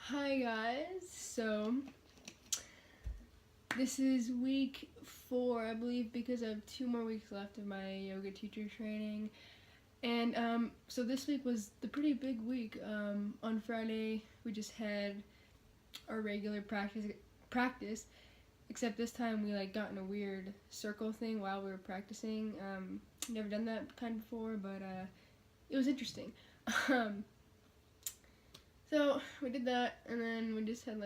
Hi guys, so this is week 4, I believe, because I have 2 more weeks left of my yoga teacher training. And so this week was the pretty big week. On Friday we just had our regular practice, except this time we got in a weird circle thing while we were practicing. Never done that kind before, but it was interesting. So we did that, and then we just had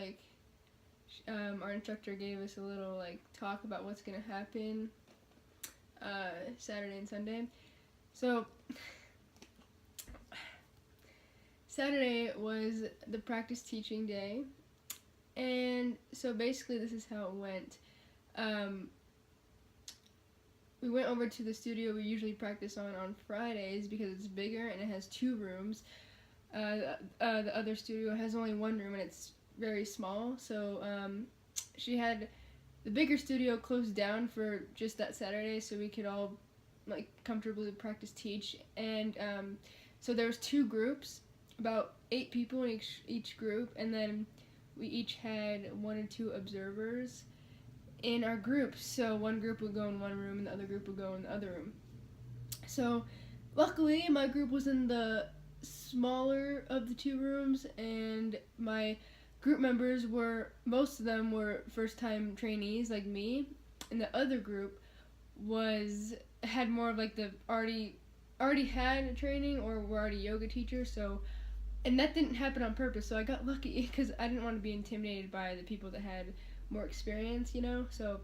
our instructor gave us a little talk about what's gonna happen Saturday and Sunday. So Saturday was the practice teaching day, and so basically this is how it went. We went over to the studio we usually practice on Fridays because it's bigger and it has 2 rooms. The other studio has only 1 room and it's very small, so she had the bigger studio closed down for just that Saturday so we could all comfortably practice teach. And so there was 2 groups, about 8 people in each group, and then we each had 1 or 2 observers in our group. So one group would go in one room and the other group would go in the other room. So luckily my group was in the smaller of the 2 rooms, and my group members most of them were first-time trainees like me, and the other group had more of the already had training or were already yoga teachers. So, and that didn't happen on purpose, so I got lucky because I didn't want to be intimidated by the people that had more experience, so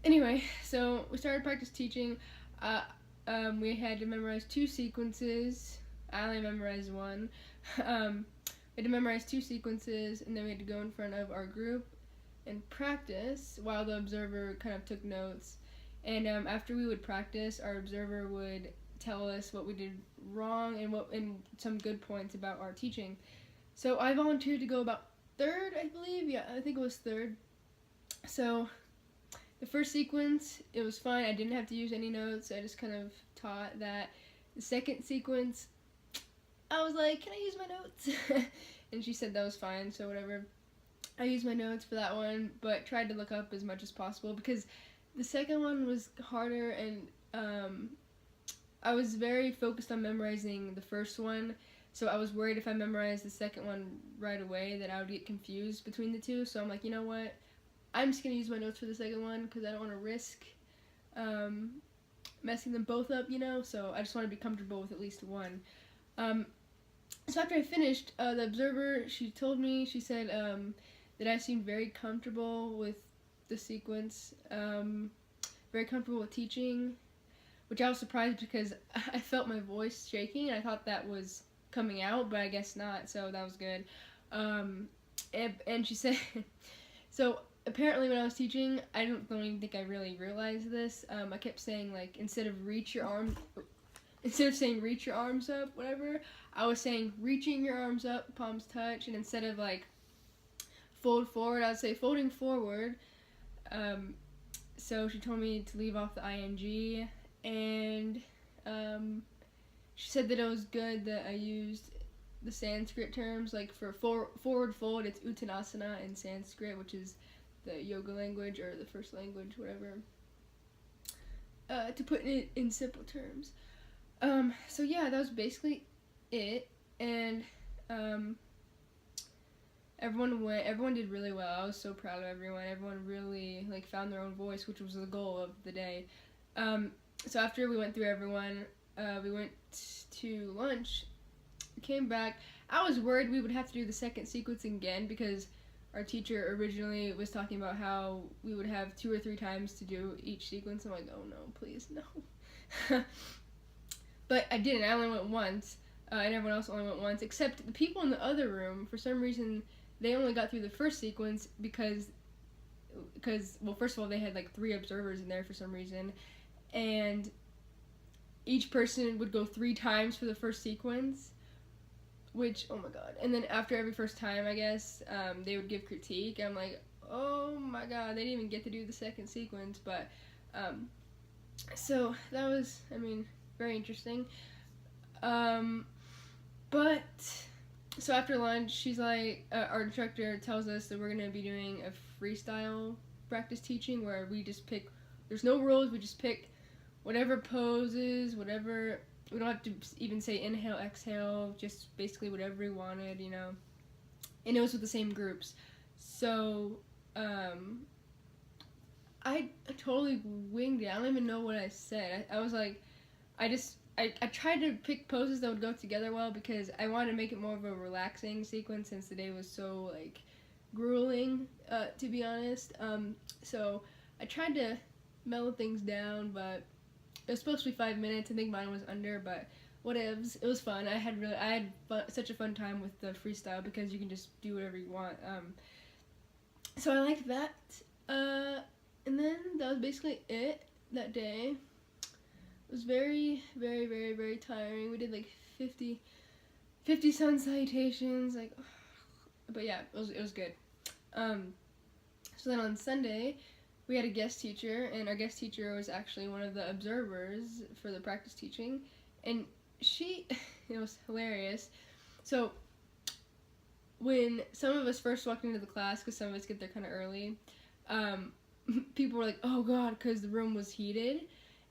anyway, so we started practice teaching. We had to memorize 2 sequences. I only memorized 1. We had to memorize 2 sequences, and then we had to go in front of our group and practice while the observer kind of took notes. And after we would practice, our observer would tell us what we did wrong and some good points about our teaching. So I volunteered to go about 3rd, I believe. Yeah, I think it was 3rd. So the first sequence, it was fine. I didn't have to use any notes. I just kind of taught that. The second sequence, I was like, can I use my notes? And she said that was fine, so whatever. I used my notes for that one, but tried to look up as much as possible because the second one was harder, and I was very focused on memorizing the first one, so I was worried if I memorized the second one right away that I would get confused between the 2. So I'm like, you know what? I'm just going to use my notes for the second one because I don't want to risk messing them both up, so I just want to be comfortable with at least one. So after I finished, the observer, she said that I seemed very comfortable with the sequence, very comfortable with teaching, which I was surprised because I felt my voice shaking, and I thought that was coming out, but I guess not, so that was good. And she said, so apparently when I was teaching, I don't even think I really realized this. I kept saying instead of saying reach your arms up, whatever, I was saying reaching your arms up, palms touch, and instead of fold forward, I would say folding forward. So she told me to leave off the ing, and she said that it was good that I used the Sanskrit terms, for forward fold, it's Uttanasana in Sanskrit, which is the yoga language or the first language, whatever, to put it in simple terms. So yeah, that was basically it, and everyone did really well. I was so proud of everyone. Everyone really found their own voice, which was the goal of the day. So after we went through everyone, we went to lunch, came back. I was worried we would have to do the second sequence again because our teacher originally was talking about how we would have 2 or 3 times to do each sequence. I'm like, oh no, please, no. But I didn't. I only went once, and everyone else only went once, except the people in the other room. For some reason, they only got through the first sequence because well, first of all, they had 3 observers in there for some reason, and each person would go 3 times for the first sequence, which, oh my god. And then after every first time, I guess, they would give critique. I'm like, oh my god, they didn't even get to do the second sequence. But so that was, very interesting. But so after lunch, she's like, our instructor tells us that we're gonna be doing a freestyle practice teaching where we just pick. There's no rules. We just pick whatever poses, whatever. We don't have to even say inhale, exhale. Just basically whatever we wanted, you know. And it was with the same groups. So, I totally winged it. I don't even know what I said. I was like, I tried to pick poses that would go together well because I wanted to make it more of a relaxing sequence since the day was so like grueling, to be honest. So I tried to mellow things down, but it was supposed to be 5 minutes. I think mine was under, but whatevs. It was fun. I had such a fun time with the freestyle because you can just do whatever you want. So I liked that. And then that was basically it that day. It was very, very, very, very tiring. We did like 50 sun salutations, like, but yeah, it was good. So then on Sunday, we had a guest teacher, and our guest teacher was actually one of the observers for the practice teaching, and she, it was hilarious. So when some of us first walked into the class, because some of us get there kind of early, people were like, oh god, because the room was heated.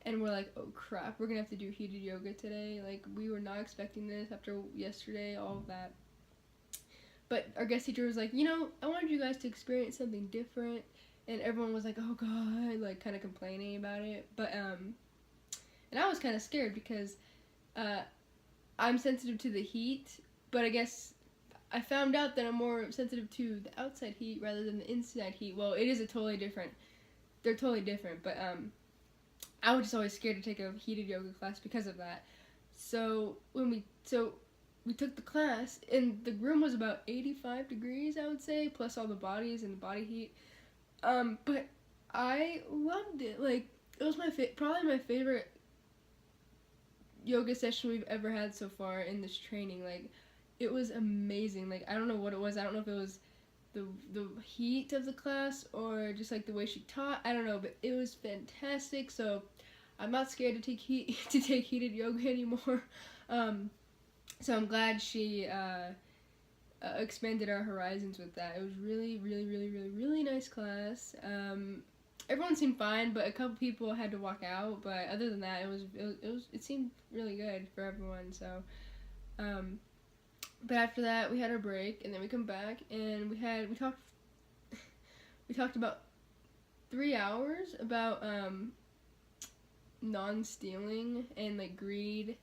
And we're like, oh crap, we're gonna have to do heated yoga today. Like, we were not expecting this after yesterday, all of that. But our guest teacher was like, you know, I wanted you guys to experience something different. And everyone was like, oh god, like kind of complaining about it. But, and I was kind of scared because I'm sensitive to the heat. But I guess I found out that I'm more sensitive to the outside heat rather than the inside heat. Well, it is they're totally different. But, I was just always scared to take a heated yoga class because of that. So we took the class, and the room was about 85 degrees, I would say, plus all the bodies and the body heat. But I loved it. Like, it was probably my favorite yoga session we've ever had so far in this training. Like, it was amazing. Like, I don't know what it was. I don't know if it was the heat of the class or just like the way she taught. I don't know, but it was fantastic. So I'm not scared to take heated yoga anymore. So I'm glad she expanded our horizons with that. It was really, really, really, really, really nice class. Everyone seemed fine, but a couple people had to walk out. But other than that, it seemed really good for everyone. So, but after that, we had our break, and then we come back, and we talked about 3 hours about non-stealing and like greed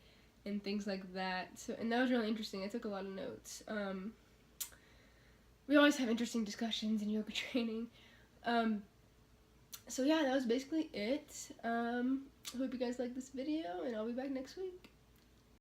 and things like that. So, and that was really interesting. I took a lot of notes. We always have interesting discussions in yoga training. So yeah, that was basically it. Hope you guys liked this video, and I'll be back next week.